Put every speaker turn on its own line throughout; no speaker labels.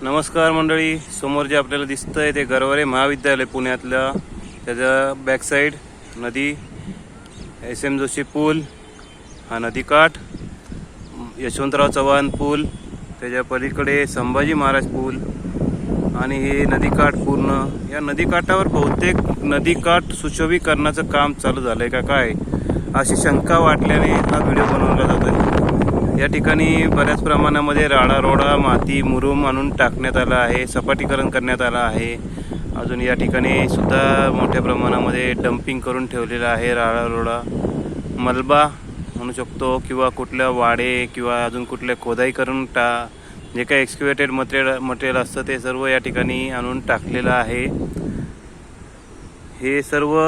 नमस्कार मंडळी, समोर जे आपल्याला दिसतंय ते गरवरे महाविद्यालय पुण्यातल्या, त्याच्या बॅकसाईड नदी, SM जोशी पूल, हा नदीकाठ, यशवंतराव चव्हाण पूल, त्याच्या पलीकडे संभाजी महाराज पूल आणि हे नदीकाठ पूर्ण. या नदीकाठावर बहुतेक नदीकाठ सुशोभीकरणाचं काम चालू झालंय का काय अशी शंका वाटल्याने हा व्हिडिओ बनवला जातोय. या ठिकाणी बऱ्याच प्रमाणामध्ये राडारोडा, माती, मुरुम आणून टाकण्यात आला आहे, सपाटीकरण करण्यात आलं आहे. अजून या ठिकाणी सुद्धा मोठ्या प्रमाणामध्ये डम्पिंग करून ठेवलेला आहे. राडारोडा, मलबा म्हणू शकतो किंवा कुठल्या वाडे किंवा अजून कुठल्या खोदाई करून जे काही एक्सक्युएटेड मटेरियल असतं ते सर्व या ठिकाणी आणून टाकलेलं आहे. हे सर्व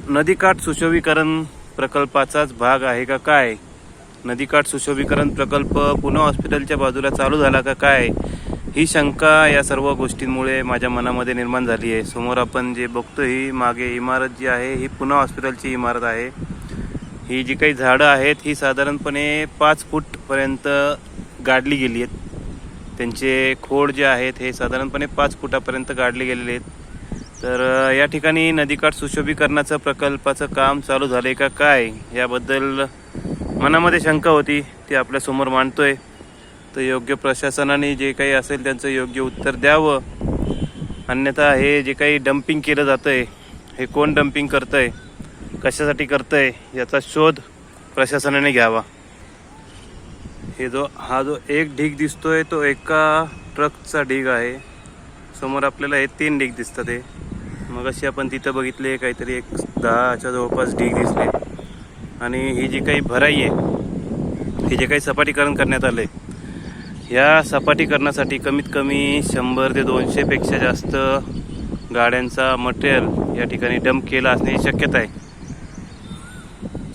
नदीकाठ सुशोभीकरण प्रकल्पाचाच भाग आहे का काय? नदीकाठ सुशोभीकरण प्रकल्प पुणे हॉस्पिटलच्या बाजूला चालू झाला का काय, ही शंका या सर्व गोष्टींमुळे माझ्या मनामध्ये निर्माण झाली आहे. समोर आपण जे बघतो ही मागे इमारत जी आहे ही पुणे हॉस्पिटलची इमारत आहे. ही जी काही झाडं आहेत ही साधारणपणे 5 फूटपर्यंत गाडली गेली आहेत. त्यांचे खोड जे आहेत हे साधारणपणे 5 फुटापर्यंत गाडले गेलेले आहेत. तर या ठिकाणी नदीकाठ सुशोभीकरणाचं प्रकल्पाचं काम चालू झाले का काय याबद्दल मनामध्ये शंका होती, ती आपल्या समोर मांडतोय. तर योग्य प्रशासनाने जे काही असेल त्यांचं योग्य उत्तर द्यावं. अन्यथा हे जे काही डम्पिंग केलं जातंय हे कोण डम्पिंग करतंय, कशासाठी करतंय याचा शोध प्रशासनाने घ्यावा. हा जो एक ढीग दिसतोय तो एका ट्रकचा ढीग आहे. समोर आपल्याला हे 3 ढीग दिसतात. हे मग अशी आपण तिथं बघितले काहीतरी एक 10च्या जवळपास ढीग दिसले. आणि ही जी काही भराई आहे, हे जे काही सपाटीकरण करण्यात आलं आहे, या सपाटीकरणासाठी कमीत कमी 100 ते 200 पेक्षा जास्त गाड्यांचा मटेरियल या ठिकाणी डंप केला असण्याची शक्यता आहे.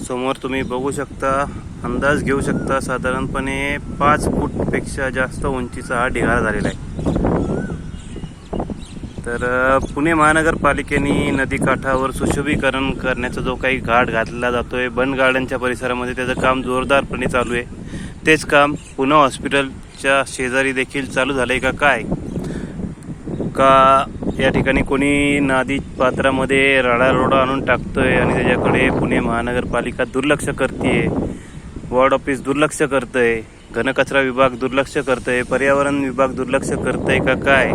समोर तुम्ही बघू शकता, अंदाज घेऊ शकता, साधारणपणे 5 फूटपेक्षा जास्त उंचीचा हा ढिगारा झालेला आहे. तर पुणे महानगरपालिकेने नदीकाठावर सुशोभीकरण करण्याचा जो काही घाट घातला जातोय बन गार्डनच्या परिसरामध्ये, त्याचं काम जोरदारपणे चालू आहे. तेच काम पुणे हॉस्पिटलच्या शेजारी देखील चालू झालंय का काय? का या ठिकाणी कोणी नदी पात्रामध्ये राडारोडा आणून टाकतोय आणि त्याच्याकडे पुणे महानगरपालिका दुर्लक्ष करते, वॉर्ड ऑफिस दुर्लक्ष करतंय, घनकचरा विभाग दुर्लक्ष करतंय, पर्यावरण विभाग दुर्लक्ष करतंय का काय,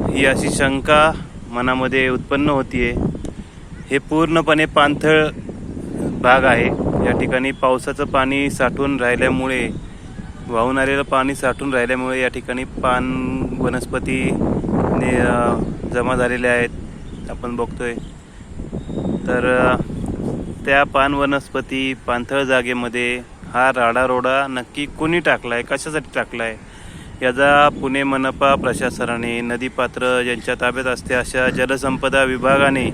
ही अशी शंका मनामध्ये उत्पन्न होतीये. हे पूर्णपणे पाणथळ भाग आहे. या ठिकाणी पावसाचं पाणी साठून राहिल्यामुळे, वाहून आलेलं पाणी साठून राहिल्यामुळे या ठिकाणी पान वनस्पती जमा झालेल्या आहेत आपण बघतोय. तर त्या पान वनस्पती, पाणथळ जागेमध्ये हा राडारोडा नक्की कोणी टाकलाय, कशासाठी टाकलाय, याचा पुणे मनपा प्रशासनाने, नदीपात्र ज्यांच्या ताब्यात असते अशा जलसंपदा विभागाने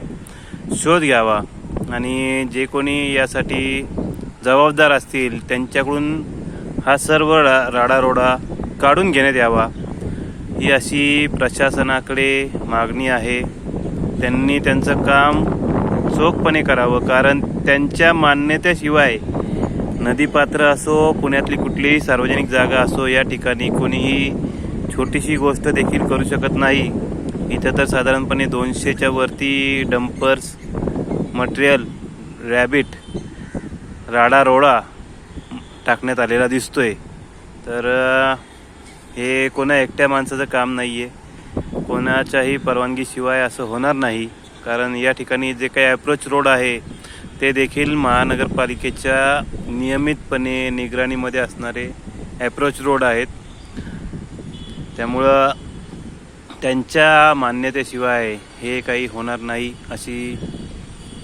शोध घ्यावा. आणि जे कोणी यासाठी जबाबदार असतील त्यांच्याकडून हा सर्व राडारोडा काढून घेण्यात यावा, ही अशी प्रशासनाकडे मागणी आहे. त्यांनी त्यांचं काम चोखपणे करावं, कारण त्यांच्या मान्यतेशिवाय नदीपात्र असो, पुण्यातली कुठलीही सार्वजनिक जागा असो, या ठिकाणी कोणीही छोटीशी गोष्ट देखील करू शकत नाही. इथं तर साधारणपणे 200च्या वरती डंपर्स, मटेरियल, रॅबिट, राडारोडा टाकण्यात आलेला दिसतोय. तर हे कोणा एकट्या माणसाचं काम नाही आहे, कोणाच्याही परवानगीशिवाय असं होणार नाही. कारण या ठिकाणी जे काही अप्रोच रोड आहे ते देखील महानगरपालिकेच्या नियमितपणे निगराणीमध्ये असणारे अप्रोच रोड आहेत. त्यामुळं त्यांच्या मान्यतेशिवाय हे काही होणार नाही अशी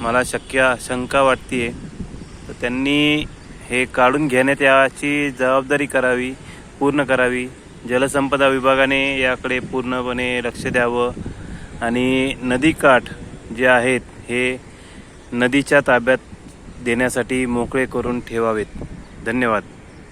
मला शंका वाटते. तर त्यांनी हे काढून घेण्यात याची जबाबदारी पूर्ण करावी. जलसंपदा विभागाने याकडे पूर्णपणे लक्ष द्यावं आणि नदीकाठ जे आहेत हे नदीच्या ताब्यात देण्यासाठी मोकळे करून ठेवावेत. धन्यवाद.